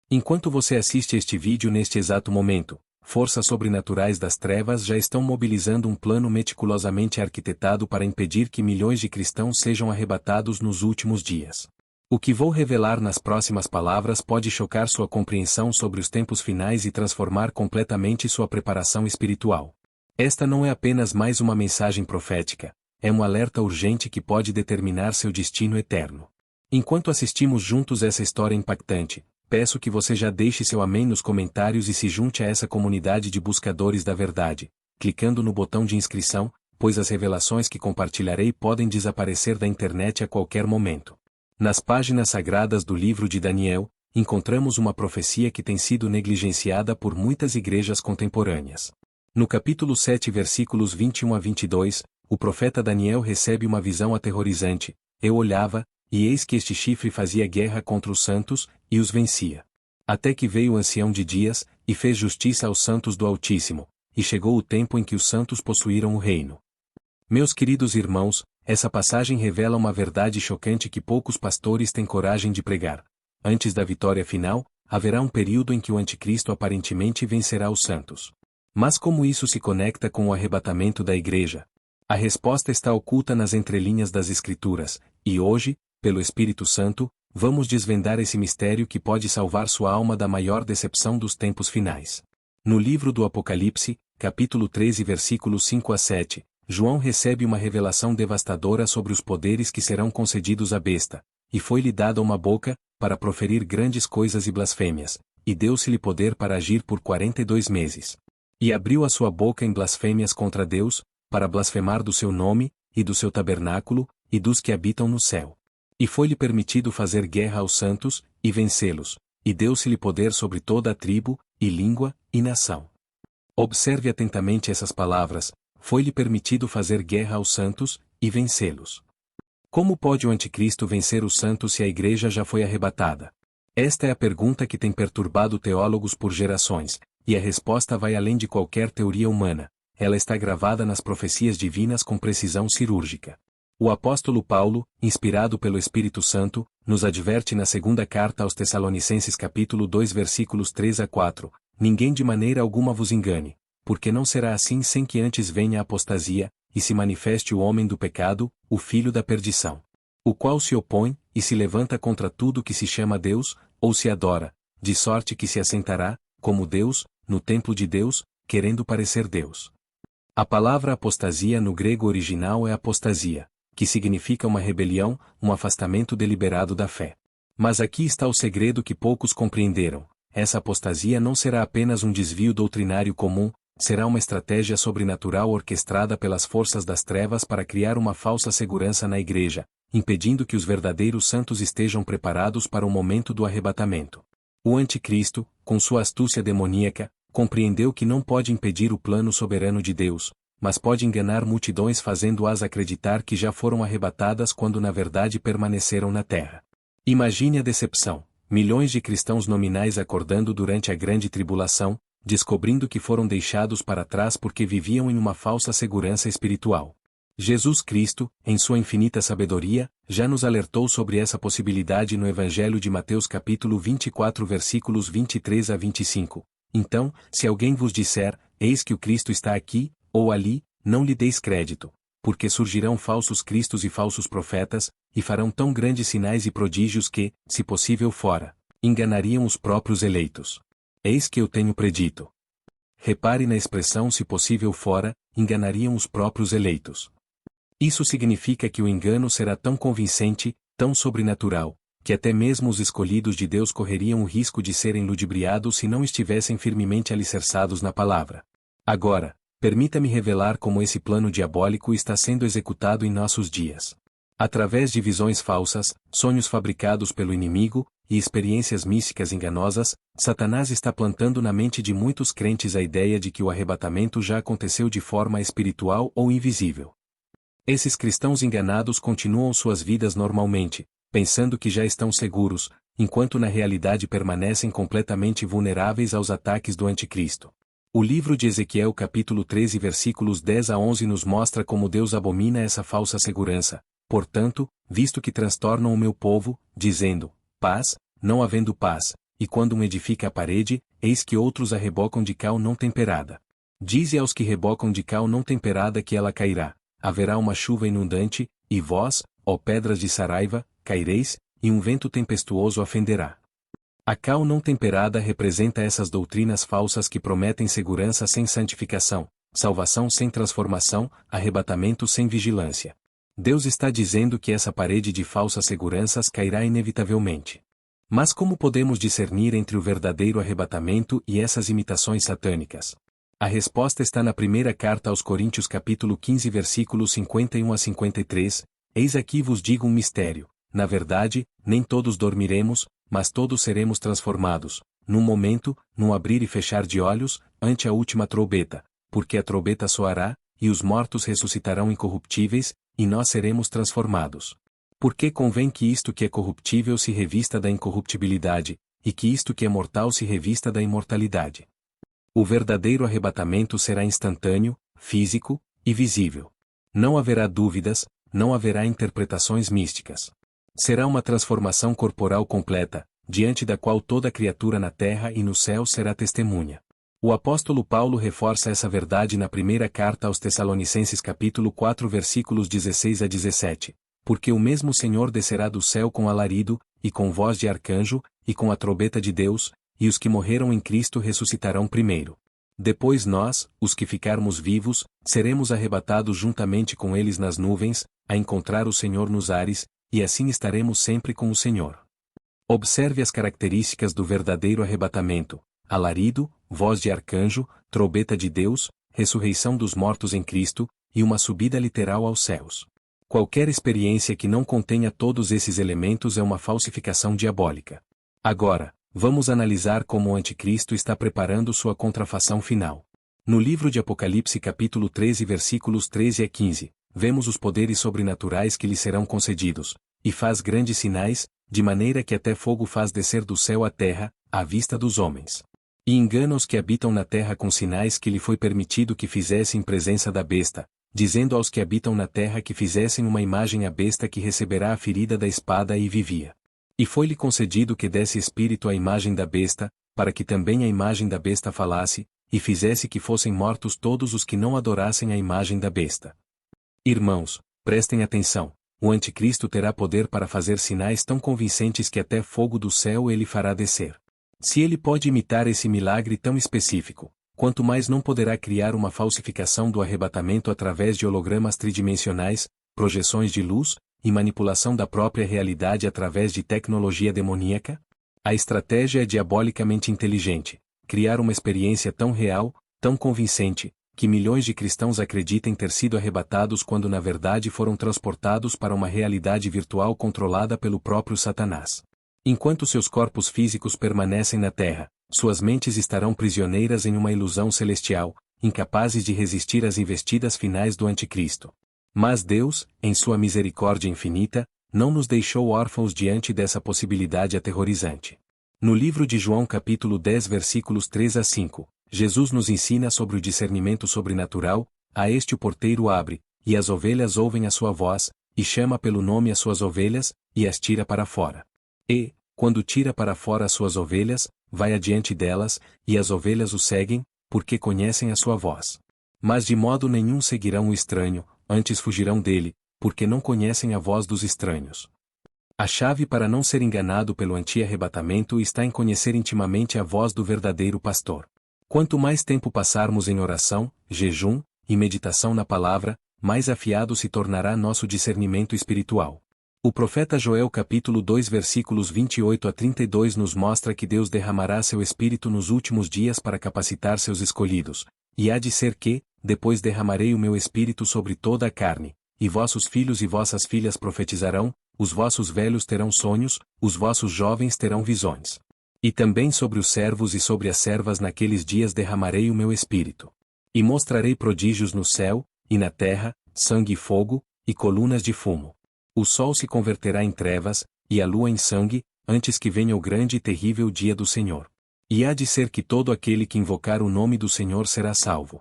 Enquanto você assiste este vídeo neste exato momento, forças sobrenaturais das trevas já estão mobilizando um plano meticulosamente arquitetado para impedir que milhões de cristãos sejam arrebatados nos últimos dias. O que vou revelar nas próximas palavras pode chocar sua compreensão sobre os tempos finais e transformar completamente sua preparação espiritual. Esta não é apenas mais uma mensagem profética, é um alerta urgente que pode determinar seu destino eterno. Enquanto assistimos juntos essa história impactante, peço que você já deixe seu amém nos comentários e se junte a essa comunidade de buscadores da verdade, clicando no botão de inscrição, pois as revelações que compartilharei podem desaparecer da internet a qualquer momento. Nas páginas sagradas do livro de Daniel, encontramos uma profecia que tem sido negligenciada por muitas igrejas contemporâneas. No capítulo 7 versículos 21 a 22, o profeta Daniel recebe uma visão aterrorizante. Eu olhava, e eis que este chifre fazia guerra contra os santos, e os vencia. Até que veio o ancião de dias, e fez justiça aos santos do Altíssimo, e chegou o tempo em que os santos possuíram o reino. Meus queridos irmãos, essa passagem revela uma verdade chocante que poucos pastores têm coragem de pregar. Antes da vitória final, haverá um período em que o anticristo aparentemente vencerá os santos. Mas como isso se conecta com o arrebatamento da igreja? A resposta está oculta nas entrelinhas das Escrituras, e hoje, pelo Espírito Santo, vamos desvendar esse mistério que pode salvar sua alma da maior decepção dos tempos finais. No livro do Apocalipse, capítulo 13 versículos 5 a 7, João recebe uma revelação devastadora sobre os poderes que serão concedidos à besta, e foi-lhe dada uma boca, para proferir grandes coisas e blasfêmias, e deu-se-lhe poder para agir por 42 meses. E abriu a sua boca em blasfêmias contra Deus, para blasfemar do seu nome, e do seu tabernáculo, e dos que habitam no céu. E foi-lhe permitido fazer guerra aos santos, e vencê-los, e deu-se-lhe poder sobre toda a tribo, e língua, e nação. Observe atentamente essas palavras, foi-lhe permitido fazer guerra aos santos, e vencê-los. Como pode o anticristo vencer os santos se a igreja já foi arrebatada? Esta é a pergunta que tem perturbado teólogos por gerações, e a resposta vai além de qualquer teoria humana, ela está gravada nas profecias divinas com precisão cirúrgica. O apóstolo Paulo, inspirado pelo Espírito Santo, nos adverte na segunda carta aos Tessalonicenses capítulo 2 versículos 3 a 4, ninguém de maneira alguma vos engane, porque não será assim sem que antes venha a apostasia, e se manifeste o homem do pecado, o filho da perdição. O qual se opõe, e se levanta contra tudo que se chama Deus, ou se adora, de sorte que se assentará, como Deus, no templo de Deus, querendo parecer Deus. A palavra apostasia no grego original é apostasia, que significa uma rebelião, um afastamento deliberado da fé. Mas aqui está o segredo que poucos compreenderam. Essa apostasia não será apenas um desvio doutrinário comum, será uma estratégia sobrenatural orquestrada pelas forças das trevas para criar uma falsa segurança na igreja, impedindo que os verdadeiros santos estejam preparados para o momento do arrebatamento. O anticristo, com sua astúcia demoníaca, compreendeu que não pode impedir o plano soberano de Deus, mas pode enganar multidões fazendo-as acreditar que já foram arrebatadas quando na verdade permaneceram na terra. Imagine a decepção, milhões de cristãos nominais acordando durante a grande tribulação, descobrindo que foram deixados para trás porque viviam em uma falsa segurança espiritual. Jesus Cristo, em sua infinita sabedoria, já nos alertou sobre essa possibilidade no Evangelho de Mateus capítulo 24 versículos 23 a 25. Então, se alguém vos disser, eis que o Cristo está aqui, ou ali, não lhe deis crédito, porque surgirão falsos cristos e falsos profetas, e farão tão grandes sinais e prodígios que, se possível fora, enganariam os próprios eleitos. Eis que eu tenho predito. Repare na expressão se possível fora, enganariam os próprios eleitos. Isso significa que o engano será tão convincente, tão sobrenatural, que até mesmo os escolhidos de Deus correriam o risco de serem ludibriados se não estivessem firmemente alicerçados na palavra. Agora, permita-me revelar como esse plano diabólico está sendo executado em nossos dias. Através de visões falsas, sonhos fabricados pelo inimigo, e experiências místicas enganosas, Satanás está plantando na mente de muitos crentes a ideia de que o arrebatamento já aconteceu de forma espiritual ou invisível. Esses cristãos enganados continuam suas vidas normalmente, pensando que já estão seguros, enquanto na realidade permanecem completamente vulneráveis aos ataques do anticristo. O livro de Ezequiel capítulo 13 versículos 10 a 11 nos mostra como Deus abomina essa falsa segurança. Portanto, visto que transtornam o meu povo, dizendo, paz, não havendo paz, e quando um edifica a parede, eis que outros a rebocam de cal não temperada. Dize aos que rebocam de cal não temperada que ela cairá, haverá uma chuva inundante, e vós, ó pedras de Saraiva, caireis, e um vento tempestuoso a fenderá. A cal não temperada representa essas doutrinas falsas que prometem segurança sem santificação, salvação sem transformação, arrebatamento sem vigilância. Deus está dizendo que essa parede de falsas seguranças cairá inevitavelmente. Mas como podemos discernir entre o verdadeiro arrebatamento e essas imitações satânicas? A resposta está na primeira carta aos Coríntios capítulo 15 versículos 51 a 53, eis aqui vos digo um mistério, na verdade, nem todos dormiremos, mas todos seremos transformados, num momento, num abrir e fechar de olhos, ante a última trombeta, porque a trombeta soará, e os mortos ressuscitarão incorruptíveis, e nós seremos transformados. Porque convém que isto que é corruptível se revista da incorruptibilidade, e que isto que é mortal se revista da imortalidade. O verdadeiro arrebatamento será instantâneo, físico e visível. Não haverá dúvidas, não haverá interpretações místicas. Será uma transformação corporal completa, diante da qual toda criatura na terra e no céu será testemunha. O apóstolo Paulo reforça essa verdade na primeira carta aos Tessalonicenses capítulo 4 versículos 16 a 17, porque o mesmo Senhor descerá do céu com alarido, e com voz de arcanjo, e com a trombeta de Deus, e os que morreram em Cristo ressuscitarão primeiro. Depois nós, os que ficarmos vivos, seremos arrebatados juntamente com eles nas nuvens, a encontrar o Senhor nos ares, e assim estaremos sempre com o Senhor. Observe as características do verdadeiro arrebatamento: alarido, voz de arcanjo, trombeta de Deus, ressurreição dos mortos em Cristo, e uma subida literal aos céus. Qualquer experiência que não contenha todos esses elementos é uma falsificação diabólica. Agora, vamos analisar como o anticristo está preparando sua contrafação final. No livro de Apocalipse capítulo 13 versículos 13 a 15, vemos os poderes sobrenaturais que lhe serão concedidos, e faz grandes sinais, de maneira que até fogo faz descer do céu à terra, à vista dos homens. E engana os que habitam na terra com sinais que lhe foi permitido que fizessem em presença da besta, dizendo aos que habitam na terra que fizessem uma imagem à besta que receberá a ferida da espada e vivia. E foi-lhe concedido que desse espírito à imagem da besta, para que também a imagem da besta falasse, e fizesse que fossem mortos todos os que não adorassem a imagem da besta. Irmãos, prestem atenção, o anticristo terá poder para fazer sinais tão convincentes que até fogo do céu ele fará descer. Se ele pode imitar esse milagre tão específico, quanto mais não poderá criar uma falsificação do arrebatamento através de hologramas tridimensionais, projeções de luz, e manipulação da própria realidade através de tecnologia demoníaca? A estratégia é diabolicamente inteligente: criar uma experiência tão real, tão convincente, que milhões de cristãos acreditem ter sido arrebatados quando na verdade foram transportados para uma realidade virtual controlada pelo próprio Satanás. Enquanto seus corpos físicos permanecem na Terra, suas mentes estarão prisioneiras em uma ilusão celestial, incapazes de resistir às investidas finais do Anticristo. Mas Deus, em sua misericórdia infinita, não nos deixou órfãos diante dessa possibilidade aterrorizante. No livro de João capítulo 10 versículos 3 a 5, Jesus nos ensina sobre o discernimento sobrenatural: a este o porteiro abre, e as ovelhas ouvem a sua voz, e chama pelo nome as suas ovelhas, e as tira para fora. E, quando tira para fora as suas ovelhas, vai adiante delas, e as ovelhas o seguem, porque conhecem a sua voz. Mas de modo nenhum seguirão o estranho, antes fugirão dele, porque não conhecem a voz dos estranhos. A chave para não ser enganado pelo anti-arrebatamento está em conhecer intimamente a voz do verdadeiro pastor. Quanto mais tempo passarmos em oração, jejum e meditação na palavra, mais afiado se tornará nosso discernimento espiritual. O profeta Joel capítulo 2 versículos 28 a 32 nos mostra que Deus derramará seu espírito nos últimos dias para capacitar seus escolhidos, e há de ser que, depois derramarei o meu espírito sobre toda a carne, e vossos filhos e vossas filhas profetizarão, os vossos velhos terão sonhos, os vossos jovens terão visões. E também sobre os servos e sobre as servas naqueles dias derramarei o meu espírito. E mostrarei prodígios no céu, e na terra, sangue e fogo, e colunas de fumo. O sol se converterá em trevas, e a lua em sangue, antes que venha o grande e terrível dia do Senhor. E há de ser que todo aquele que invocar o nome do Senhor será salvo.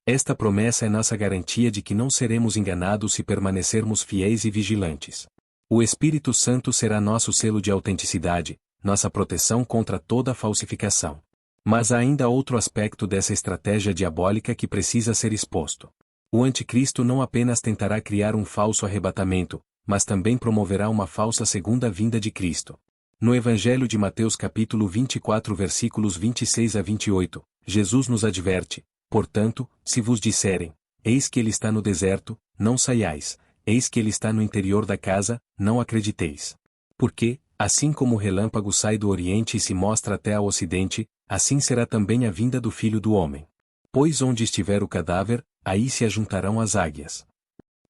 Esta promessa é nossa garantia de que não seremos enganados se permanecermos fiéis e vigilantes. O Espírito Santo será nosso selo de autenticidade, nossa proteção contra toda falsificação. Mas há ainda outro aspecto dessa estratégia diabólica que precisa ser exposto. O anticristo não apenas tentará criar um falso arrebatamento, mas também promoverá uma falsa segunda vinda de Cristo. No Evangelho de Mateus capítulo 24 versículos 26 a 28, Jesus nos adverte: portanto, se vos disserem, eis que ele está no deserto, não saiais, eis que ele está no interior da casa, não acrediteis. Porque, assim como o relâmpago sai do oriente e se mostra até ao ocidente, assim será também a vinda do Filho do Homem. Pois onde estiver o cadáver, aí se ajuntarão as águias.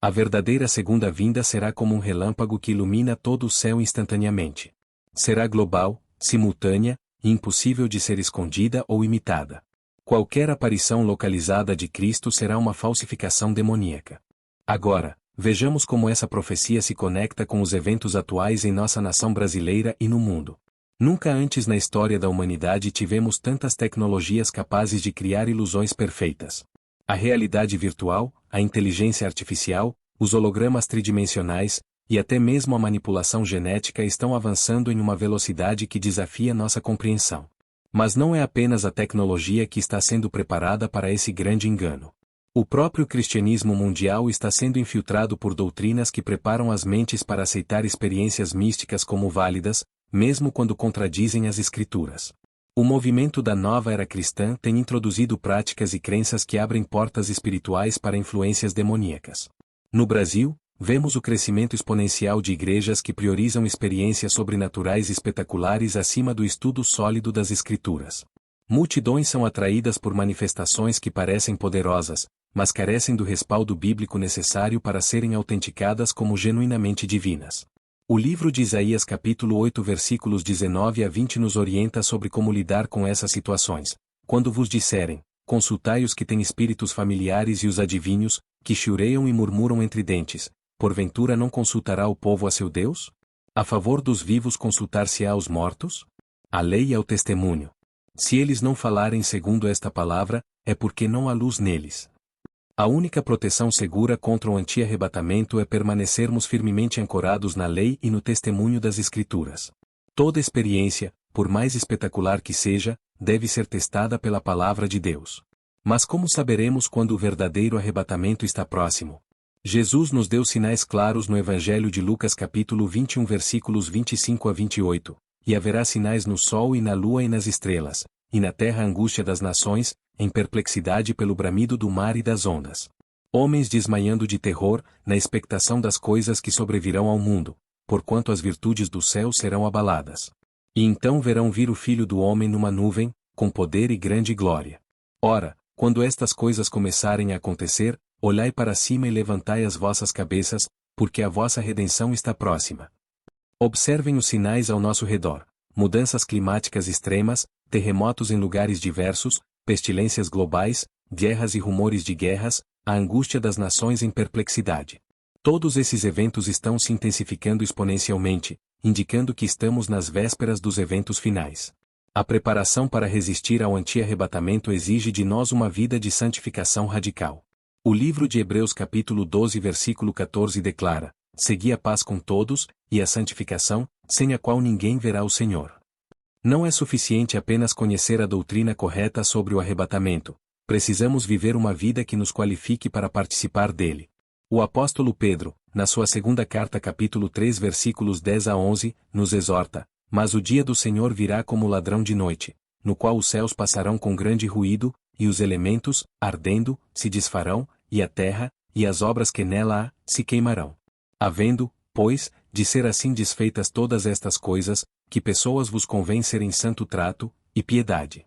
A verdadeira segunda vinda será como um relâmpago que ilumina todo o céu instantaneamente. Será global, simultânea, e impossível de ser escondida ou imitada. Qualquer aparição localizada de Cristo será uma falsificação demoníaca. Agora, vejamos como essa profecia se conecta com os eventos atuais em nossa nação brasileira e no mundo. Nunca antes na história da humanidade tivemos tantas tecnologias capazes de criar ilusões perfeitas. A realidade virtual, a inteligência artificial, os hologramas tridimensionais, e até mesmo a manipulação genética estão avançando em uma velocidade que desafia nossa compreensão. Mas não é apenas a tecnologia que está sendo preparada para esse grande engano. O próprio cristianismo mundial está sendo infiltrado por doutrinas que preparam as mentes para aceitar experiências místicas como válidas, mesmo quando contradizem as Escrituras. O movimento da nova era cristã tem introduzido práticas e crenças que abrem portas espirituais para influências demoníacas. No Brasil, vemos o crescimento exponencial de igrejas que priorizam experiências sobrenaturais espetaculares acima do estudo sólido das Escrituras. Multidões são atraídas por manifestações que parecem poderosas, mas carecem do respaldo bíblico necessário para serem autenticadas como genuinamente divinas. O livro de Isaías capítulo 8 versículos 19 a 20 nos orienta sobre como lidar com essas situações. Quando vos disserem, consultai os que têm espíritos familiares e os adivinhos, que chiureiam e murmuram entre dentes, porventura não consultará o povo a seu Deus? A favor dos vivos consultar-se-á aos mortos? A lei é o testemunho. Se eles não falarem segundo esta palavra, é porque não há luz neles. A única proteção segura contra o anti-arrebatamento é permanecermos firmemente ancorados na lei e no testemunho das Escrituras. Toda experiência, por mais espetacular que seja, deve ser testada pela palavra de Deus. Mas como saberemos quando o verdadeiro arrebatamento está próximo? Jesus nos deu sinais claros no Evangelho de Lucas capítulo 21 versículos 25 a 28, e haverá sinais no sol e na lua e nas estrelas, e na terra a angústia das nações, em perplexidade pelo bramido do mar e das ondas. Homens desmaiando de terror, na expectação das coisas que sobrevirão ao mundo, porquanto as virtudes do céu serão abaladas. E então verão vir o Filho do Homem numa nuvem, com poder e grande glória. Ora, quando estas coisas começarem a acontecer, olhai para cima e levantai as vossas cabeças, porque a vossa redenção está próxima. Observem os sinais ao nosso redor: mudanças climáticas extremas, terremotos em lugares diversos, pestilências globais, guerras e rumores de guerras, a angústia das nações em perplexidade. Todos esses eventos estão se intensificando exponencialmente, indicando que estamos nas vésperas dos eventos finais. A preparação para resistir ao anti-arrebatamento exige de nós uma vida de santificação radical. O livro de Hebreus capítulo 12 versículo 14 declara: segui a paz com todos, e a santificação, sem a qual ninguém verá o Senhor. Não é suficiente apenas conhecer a doutrina correta sobre o arrebatamento, precisamos viver uma vida que nos qualifique para participar dele. O apóstolo Pedro, na sua segunda carta capítulo 3 versículos 10 a 11, nos exorta: mas o dia do Senhor virá como ladrão de noite, no qual os céus passarão com grande ruído, e os elementos, ardendo, se desfarão, e a terra, e as obras que nela há, se queimarão. Havendo, pois, de ser assim desfeitas todas estas coisas, que pessoas vos convém serem santo trato, e piedade.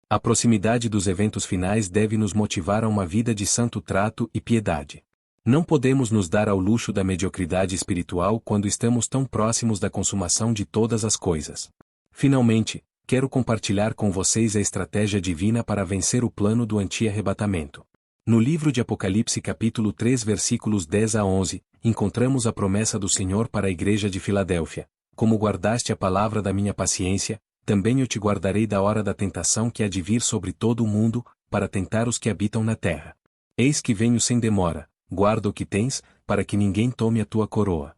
A proximidade dos eventos finais deve nos motivar a uma vida de santo trato e piedade. Não podemos nos dar ao luxo da mediocridade espiritual quando estamos tão próximos da consumação de todas as coisas. Finalmente, quero compartilhar com vocês a estratégia divina para vencer o plano do anti-arrebatamento. No livro de Apocalipse capítulo 3 versículos 10 a 11, encontramos a promessa do Senhor para a igreja de Filadélfia: como guardaste a palavra da minha paciência, também eu te guardarei da hora da tentação que há de vir sobre todo o mundo, para tentar os que habitam na terra. Eis que venho sem demora, guarda o que tens, para que ninguém tome a tua coroa.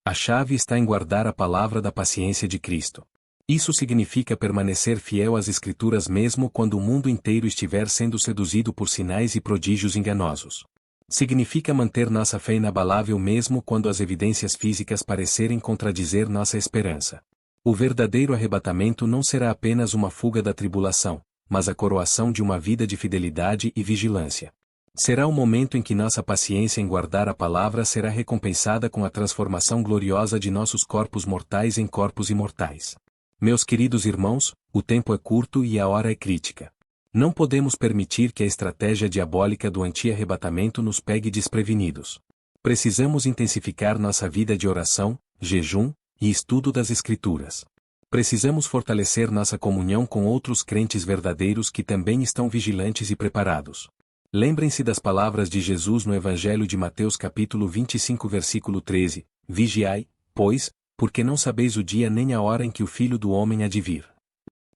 A chave está em guardar a palavra da paciência de Cristo. Isso significa permanecer fiel às Escrituras mesmo quando o mundo inteiro estiver sendo seduzido por sinais e prodígios enganosos. Significa manter nossa fé inabalável mesmo quando as evidências físicas parecerem contradizer nossa esperança. O verdadeiro arrebatamento não será apenas uma fuga da tribulação, mas a coroação de uma vida de fidelidade e vigilância. Será o momento em que nossa paciência em guardar a palavra será recompensada com a transformação gloriosa de nossos corpos mortais em corpos imortais. Meus queridos irmãos, o tempo é curto e a hora é crítica. Não podemos permitir que a estratégia diabólica do anti-arrebatamento nos pegue desprevenidos. Precisamos intensificar nossa vida de oração, jejum e estudo das Escrituras. Precisamos fortalecer nossa comunhão com outros crentes verdadeiros que também estão vigilantes e preparados. Lembrem-se das palavras de Jesus no Evangelho de Mateus capítulo 25 versículo 13, Vigiai, pois, porque não sabeis o dia nem a hora em que o Filho do Homem há de vir.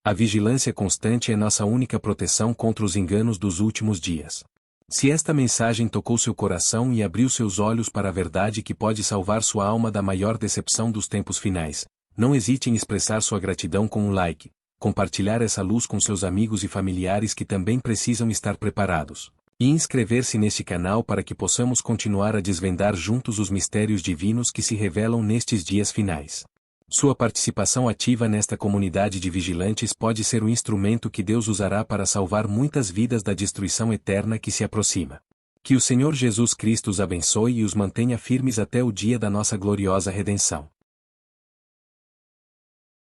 A vigilância constante é nossa única proteção contra os enganos dos últimos dias. Se esta mensagem tocou seu coração e abriu seus olhos para a verdade que pode salvar sua alma da maior decepção dos tempos finais, não hesite em expressar sua gratidão com um like, compartilhar essa luz com seus amigos e familiares que também precisam estar preparados, e inscrever-se neste canal para que possamos continuar a desvendar juntos os mistérios divinos que se revelam nestes dias finais. Sua participação ativa nesta comunidade de vigilantes pode ser o instrumento que Deus usará para salvar muitas vidas da destruição eterna que se aproxima. Que o Senhor Jesus Cristo os abençoe e os mantenha firmes até o dia da nossa gloriosa redenção.